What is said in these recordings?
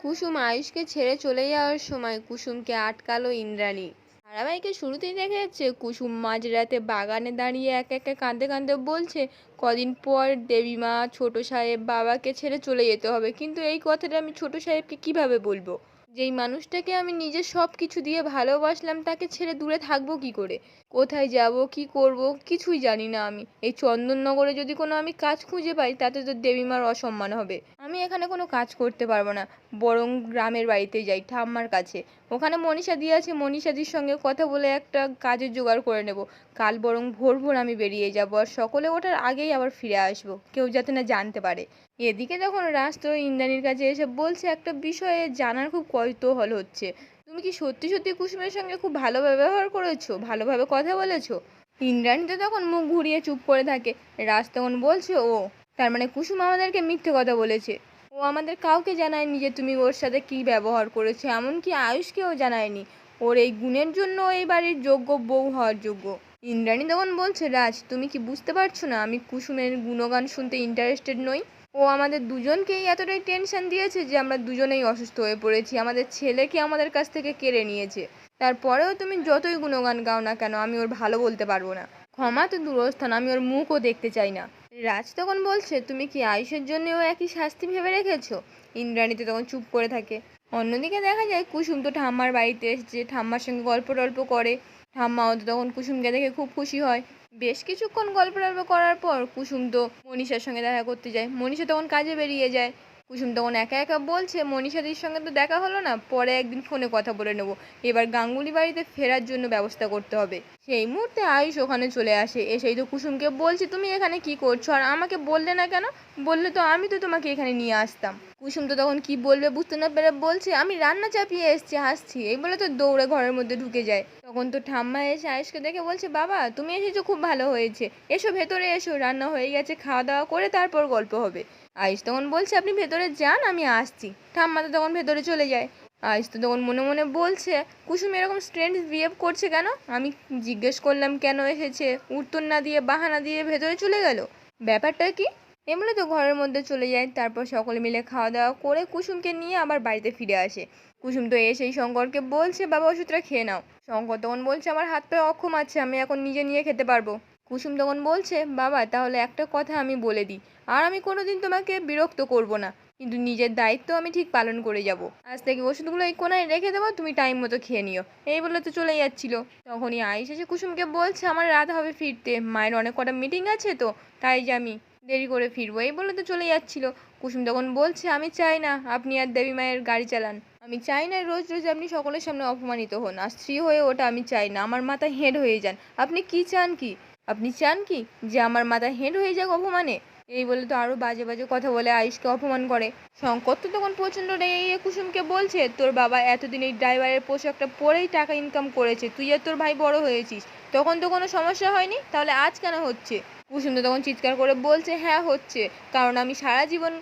কুসুম আয়ুষকে ছেড়ে চলে যাওয়ার সময় কুসুমকে আটকালো ইন্দ্রাণী। ধারাবাহিকের শুরুতেই দেখা যাচ্ছে কুসুম মাঝরাতে বাগানে দাঁড়িয়ে একা একা কাঁদতে কাঁদতে বলছে কদিন পর দেবীমা ছোট সাহেব বাবাকে ছেড়ে চলে যেতে হবে, কিন্তু এই কথাটা আমি ছোট সাহেবকে কিভাবে বলবো? যেই মানুষটাকে আমি নিজের সব কিছু দিয়ে ভালোবাসলাম তাকে ছেড়ে দূরে থাকবো কি করে? কোথায় যাব, কি করব, কিছুই জানি না। আমি এই চন্দননগরে যদি কোনো আমি কাজ খুঁজে পাই তাতে তো দেবীমার অসম্মান হবে। আমি এখানে কোনো কাজ করতে পারবো না, বরং গ্রামের বাড়িতে যাই ঠাম্মার কাছে। ওখানে মনীষাদি আছে, মনীষাদির সঙ্গে কথা বলে একটা কাজের জোগাড় করে নেব। কাল বরং ভোর ভোর আমি বেরিয়ে যাব, আর সকলে ওঠার আগেই আবার ফিরে আসবো, কেউ যাতে না জানতে পারে। এদিকে তখন রাজ তো ইন্দ্রাণীর কাছে এসে বলছে একটা বিষয়ে জানার খুব কৌতূহল হচ্ছে। তুমি কি সত্যি সত্যি কুসুমের সঙ্গে খুব ভালো ব্যবহার করেছো, ভালোভাবে কথা বলেছো? ইন্দ্রাণী তো তখন মুখ ঘুরিয়ে চুপ করে থাকে। রাজ তখন বলছে, ও তার মানে কুসুম আমাদেরকে মিথ্যে কথা বলেছে? ও আমাদের কাউকে জানায়নি যে তুমি ওর সাথে কি ব্যবহার করেছো, এমনকি আয়ুষকেও জানায়নি। ওর এই গুণের জন্য এই বাড়ির যোগ্য বউ হওয়ার যোগ্য। ইন্দ্রাণী তখন বলছে, রাজ তুমি কি বুঝতে পারছো না আমি কুসুমের গুণগান শুনতে ইন্টারেস্টেড নই? ও আমাদের দুজনকেই এতটাই টেনশন দিয়েছে যে আমরা দুজনেই অসুস্থ হয়ে পড়েছি, আমাদের ছেলেকে আমাদের কাছ থেকে কেড়ে নিয়েছে। তারপরেও তুমি যতই গুণগান গাও না কেন আমি ওর ভালো বলতে পারবো না। ক্ষমা তো দূরস্থান, আমি ওর মুখও দেখতে চাই না। রাজ তখন বলছে, তুমি কি আয়ুষের জন্যও একই শাস্তি ভেবে রেখেছো? ইন্দ্রাণী তো তখন চুপ করে থাকে। অন্যদিকে দেখা যায় কুসুম তো ঠাম্মার বাড়িতে এসেছে, ঠাম্মার সঙ্গে গল্প টল্প করে। ঠাম্মাও তো তখন কুসুমকে দেখে খুব খুশি হয়। বেশ কিছুক্ষণ গল্প টল্প করার পর কুসুম তো মনীষার সঙ্গে দেখা করতে যায়, মনীষা তখন কাজে বেরিয়ে যায়। কুসুম তখন একা একা বলছে, মনীষাদির সঙ্গে তো দেখা হলো না, পরে একদিন ফোনে কথা বলে নেবো। এবার গাঙ্গুলি বাড়িতে ফেরার জন্য ব্যবস্থা করতে হবে। সেই মুহূর্তে আয়ুষ ওখানে চলে আসে, এসেই তো কুসুমকে বলছে, তুমি এখানে কি করছো আর আমাকে বললে না কেন? বললে তো আমি তো তোমাকে এখানে নিয়ে আসতাম। কুসুম তো তখন কি বলবে বুঝতে না পেরে বলছে, আমি রান্না চাপিয়ে এসছি, হাসছি। এই বলে তো দৌড়ে ঘরের মধ্যে ঢুকে যায়। তখন তো ঠাম্মা এসে আয়ুষকে দেখে বলছে, বাবা তুমি এসেছো, খুব ভালো হয়েছে, এসো ভেতরে এসো, রান্না হয়ে গেছে, খাওয়া দাওয়া করে তারপর গল্প হবে। আয়ুষ তখন বলছে, আপনি ভেতরে যান, আমি আসছি। ঠাম্মা তো তখন ভেতরে চলে যায়। আয়ুষ তো তখন মনে মনে বলছে, কুসুম এরকম স্ট্রেঞ্জ বিহেভ করছে কেন? আমি জিজ্ঞেস করলাম কেন এসেছে, উত্তর না দিয়ে বাহানা দিয়ে ভেতরে চলে গেল, ব্যাপারটা কি? এমনি তো ঘরের মধ্যে চলে যায়। তারপর সকলে মিলে খাওয়া দাওয়া করে কুসুমকে নিয়ে আবার বাড়িতে ফিরে আসে। কুসুম তো এসেই শঙ্করকে বলছে, বাবা ওষুধটা খেয়ে নাও। শঙ্কর তখন বলছে, আমার হাত পায়ে অক্ষম আছে, আমি এখন নিজে নিয়ে খেতে পারবো। কুসুম তখন বলছে, বাবা তাহলে একটা কথা আমি বলে দিই, আর আমি কোনোদিন তোমাকে বিরক্ত করব না, কিন্তু নিজের দায়িত্ব আমি ঠিক পালন করে যাব। আজ থেকে ওষুধগুলো এই কোনায় রেখে দেবো, তুমি টাইম মতো খেয়ে নিও। এই বলে তো চলে যাচ্ছিল। তখনই আয়ুষ এসে কুসুমকে বলছে, আমার রাত হবে ফিরতে, মায়ের অনেক কটা মিটিং আছে তো, তাই যে আমি দেরি করে ফিরবো। এই বলে তো চলে যাচ্ছিল। কুসুম তখন বলছে, আমি চাই না আপনি আর দেবী মায়ের গাড়ি চালান। আমি চাই না রোজ রোজ আপনি সকলের সামনে অপমানিত হন, আর স্ত্রী হয়ে ওটা আমি চাই না। আমার মাথা হেঁট হয়ে যান। আপনি কি চান কি? আপনি চান কি যে আমার মাথা হেঁট হয়ে যাক অপমানে? এই বলে তো আরো বাজে বাজে কথা বলে আয়ুষকে অপমান করে। শঙ্কর তো তখন প্রচণ্ড রেগে কুসুমকে বলছে, তোর বাবা এতদিন এই ড্রাইভারের পোশাকটা পরেই টাকা ইনকাম করেছে, তুই আর তোর ভাই বড় হয়েছিস, তখন তো কোনো সমস্যা হয়নি, তাহলে আজ কেন হচ্ছে? কুসুম তো তখন চিৎকার করে বলছে, হ্যাঁ হচ্ছে, কারণ আমি সারা জীবন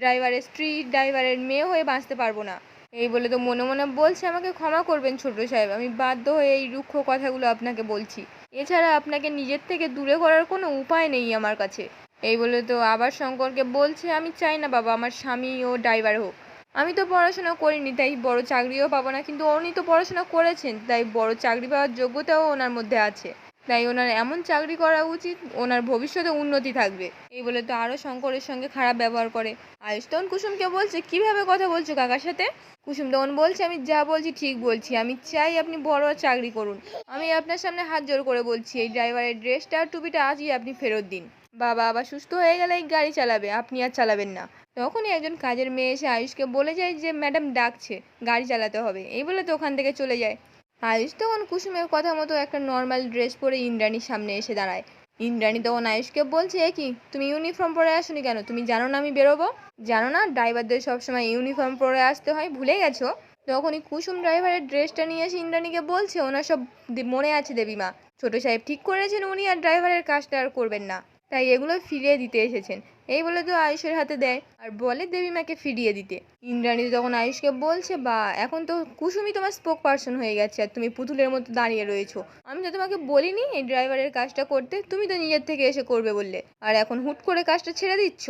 ড্রাইভারের স্ত্রী, ড্রাইভারের মেয়ে হয়ে বাঁচতে পারবো না। এই বলে তো মনে মনে বলছে, আমাকে ক্ষমা করবেন ছোট সাহেব, আমি বাধ্য হয়ে এই রুক্ষ কথাগুলো আপনাকে বলছি। এছাড়া আপনাকে নিজের থেকে দূরে করার কোনো উপায় নেই আমার কাছে। এই বলে তো আবার শঙ্করকে বলছে, আমি চাই না বাবা আমার স্বামী ও ড্রাইভার হোক। আমি তো পড়াশোনা করিনি, তাই বড় চাকরিও পাবো না, কিন্তু উনি তো পড়াশোনা করেছেন, তাই বড় চাকরি পাওয়ার যোগ্যতাও ওনার মধ্যে আছে। তাই ওনার এমন চাকরি করা উচিত, ওনার ভবিষ্যতে উন্নতি থাকবে। এই বলে তো আরও শঙ্করের সঙ্গে খারাপ ব্যবহার করে। আয়ুষ তখন কুসুমকে বলছে, কিভাবে কথা বলছো কাকার সাথে? কুসুম তখন বলছে, আমি যা বলছি ঠিক বলছি, আমি চাই আপনি বড় চাকরি করুন। আমি আপনার সামনে হাত জোড় করে বলছি, এই ড্রাইভারের ড্রেসটা আর টুপিটা আজই আপনি ফেরত দিন। বাবা আবার সুস্থ হয়ে গেলে এই গাড়ি চালাবে, আপনি আর চালাবেন না। তখনই একজন কাজের মেয়ে এসে আয়ুষকে বলে যায় যে ম্যাডাম ডাকছে, গাড়ি চালাতে হবে। এই বলে তো ওখান থেকে চলে যায়। আয়ুষ তখন কুসুমের কথা মতো একটা নর্মাল ড্রেস পরে ইন্দ্রাণীর সামনে এসে দাঁড়ায়। ইন্দ্রাণী তখন আয়ুষকে বলছে, কি তুমি ইউনিফর্ম পরে আসোনি কেন? তুমি জানো না আমি বেরোবো? জানো না ড্রাইভারদের সবসময় ইউনিফর্ম পরে আসতে হয়, ভুলে গেছো? তখনই কুসুম ড্রাইভারের ড্রেসটা নিয়ে এসে ইন্দ্রাণীকে বলছে, ওনার সব মনে আছে দেবীমা, ছোট সাহেব ঠিক করেছেন উনি আর ড্রাইভারের কাজটা আর করবেন না, তাই এগুলো ফিরিয়ে দিতে এসেছেন। এই বলে তো আয়ুষের হাতে দেয় আর বলে দেবীমাকে ফিরিয়ে দিতে। ইন্দ্রাণী তখন আয়ুষকে বলছে, বা এখন তো কুসুমই তোমার স্পোক পার্সন হয়ে গেছে আর তুমি পুতুলের মতো দাঁড়িয়ে রয়েছো। আমি তো তোমাকে বলিনি এই ড্রাইভারের কাজটা করতে, তুমি তো নিজের থেকে এসে করবে বললে, আর এখন হুট করে কাজটা ছেড়ে দিচ্ছ।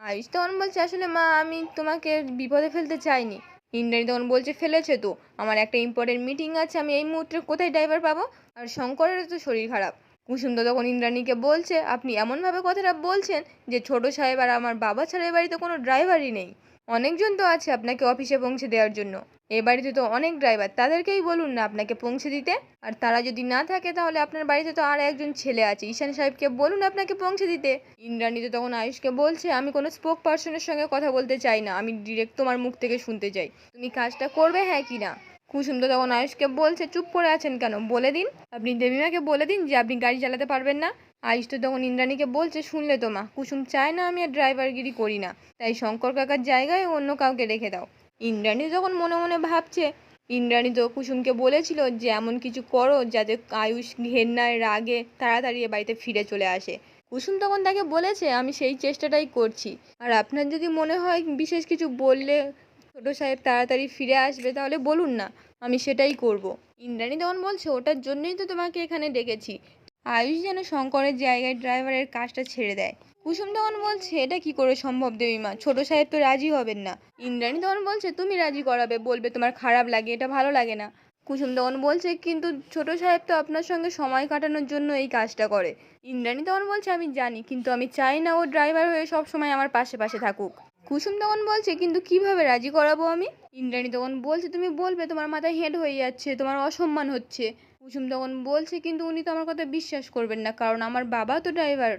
আয়ুষ তখন বলছে, আসলে মা আমি তোমাকে বিপদে ফেলতে চাইনি। ইন্দ্রাণী তখন বলছে ফেলেছে তো, আমার একটা ইম্পর্টেন্ট মিটিং আছে, আমি এই মুহূর্তে কোথায় ড্রাইভার পাবো? আর শঙ্করেরও তো শরীর খারাপ। কুসুম তো তখন ইন্দ্রাণীকে বলছে আপনি এমনভাবে কথাটা বলছেন যে ছোট সাহেব আর আমার বাবা ছাড়া এ বাড়িতে কোনো ড্রাইভারই নেই। অনেকজন তো আছে আপনাকে অফিসে পৌঁছে দেওয়ার জন্য, এ বাড়িতে তো অনেক ড্রাইভার, তাদেরকেই বলুন না আপনাকে পৌঁছে দিতে। আর তারা যদি না থাকে তাহলে আপনার বাড়িতে তো আর একজন ছেলে আছে, ঈশান সাহেবকে বলুন আপনাকে পৌঁছে দিতে। ইন্দ্রাণী তো তখন আয়ুষকে বলছে আমি কোনো স্পোক পার্সনের সঙ্গে কথা বলতে চাই না, আমি ডিরেক্ট তোমার মুখ থেকে শুনতে চাই তুমি কাজটা করবে হ্যাঁ কি না। কুসুম তো তখন আয়ুষকে বলছে চুপ করে আছেন কেন, বলে দিন, আপনি দেবীমাকে বলে দিন যে আপনি গাড়ি চালাতে পারবেন না। আয়ুষ তো তখন ইন্দ্রাণীকে বলছে শুনলে তো মা, কুসুম চায় না আমি আর ড্রাইভারগিরি করি না, তাই শঙ্কর কাকার জায়গায় অন্য কাউকে রেখে দাও। ইন্দ্রাণী যখন মনে মনে ভাবছে, ইন্দ্রাণী তো কুসুমকে বলেছিল যে এমন কিছু করো যাতে আয়ুষ ঘেন্নায় রাগে তাড়াতাড়ি এ বাড়িতে ফিরে চলে আসে। কুসুম তখন তাকে বলেছে আমি সেই চেষ্টাটাই করছি, আর আপনার যদি মনে হয় বিশেষ কিছু বললে ছোট সাহেব তাড়াতাড়ি ফিরে আসবে তাহলে বলুন না, আমি সেটাই করব। ইন্দ্রাণী তখন বলছে ওটার জন্যই তো তোমাকে এখানে ডেকেছি। আয়ুষ যেন শঙ্করের জায়গায় ড্রাইভারের কাজটা ছেড়ে দেয়। কুসুম তখন বলছে এটা কি করে সম্ভব দেবীমা, ছোট সাহেব তো রাজি হবেন না। ইন্দ্রাণী তখন বলছে তুমি রাজি করাবে, বলবে তোমার খারাপ লাগে, এটা ভালো লাগে না। কুসুম তখন বলছে কিন্তু ছোট সাহেব তো আপনার সঙ্গে সময় কাটানোর জন্য এই কাজটা করে। ইন্দ্রাণী তখন বলছে আমি জানি, কিন্তু আমি চাই না ও ড্রাইভার হয়ে সব সময় আমার পাশে পাশে থাকুক। কুসুম তখন বলছে কিন্তু কিভাবে রাজি করাবো আমি? ইন্দ্রাণী তখন বলছে তুমি বলবে তোমার মাথায় হেড হয়ে যাচ্ছে, তোমার অসম্মান হচ্ছে। কুসুম তখন বলছে কিন্তু উনি তো আমার কথা বিশ্বাস করবেন না, কারণ আমার বাবা তো ড্রাইভার।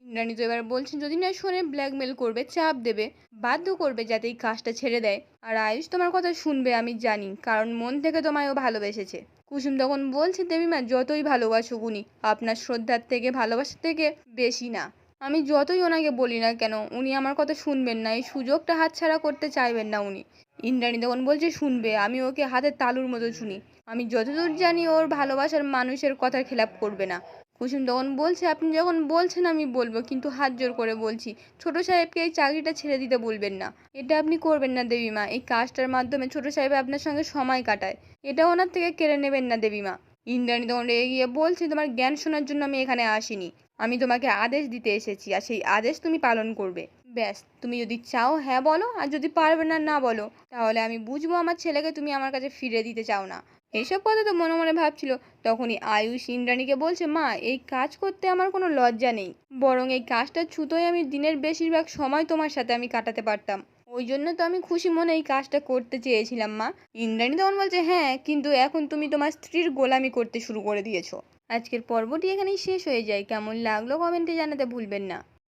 ইন্দ্রাণী তো এবার বলছে যদি না শোনে ব্ল্যাকমেল করবে, চাপ দেবে, বাধ্য করবে যাতে এই কাজটা ছেড়ে দেয়। আর আয়ুষ তোমার কথা শুনবে আমি জানি, কারণ মন থেকে তোমায়ও ভালোবেসেছে। কুসুম তখন বলছে দেবীমা যতই ভালোবাসুক উনি আপনার শ্রদ্ধার থেকে ভালোবাসার থেকে বেশি না। আমি যতই ওনাকে বলি না কেন উনি আমার কথা শুনবেন না, এই সুযোগটা হাতছাড়া করতে চাইবেন না উনি। ইন্দ্রাণী তখন বলছে শুনবে, আমি ওকে হাতের তালুর মতো শুনি, আমি যতদূর জানি ওর ভালোবাসার মানুষের কথার খেলাপ করবে না। কুসুম তখন বলছে আপনি যখন বলছেন আমি বলবো, কিন্তু হাত জোর করে বলছি ছোট সাহেবকে এই চাকরিটা ছেড়ে দিতে বলবেন না, এটা আপনি করবেন না দেবীমা। এই কাজটার মাধ্যমে ছোট সাহেব আপনার সঙ্গে সময় কাটায়, এটা ওনার থেকে কেড়ে নেবেন না দেবীমা। ইন্দ্রাণী তখন রেগে গিয়ে বলছে তোমার জ্ঞান শোনার জন্য আমি এখানে আসিনি, আমি তোমাকে আদেশ দিতে এসেছি, আর সেই আদেশ তুমি পালন করবে। ব্যাস, তুমি যদি চাও হ্যাঁ বলো, আর যদি পারবে না না বলো, তাহলে আমি বুঝবো আমার ছেলেকে তুমি আমার কাছে ফিরে দিতে চাও না। এইসব কথা তো মনে মনে ভাবছিল, তখনই আয়ুষ ইন্দ্রাণীকে বলছে মা এই কাজ করতে আমার কোনো লজ্জা নেই, বরং এই কাজটা ছুতোয় আমি দিনের বেশিরভাগ সময় তোমার সাথে আমি কাটাতে পারতাম, ওই জন্য তো আমি খুশি মনে এই কাজটা করতে চেয়েছিলাম মা। ইন্দ্রাণী তখন বলছে হ্যাঁ, কিন্তু এখন তুমি তোমার স্ত্রীর গোলামি করতে শুরু করে দিয়েছো। আজকের পর্বটি এখানেই শেষ হয়ে যায়, কেমন লাগলো কমেন্টে জানাতে ভুলবেন না।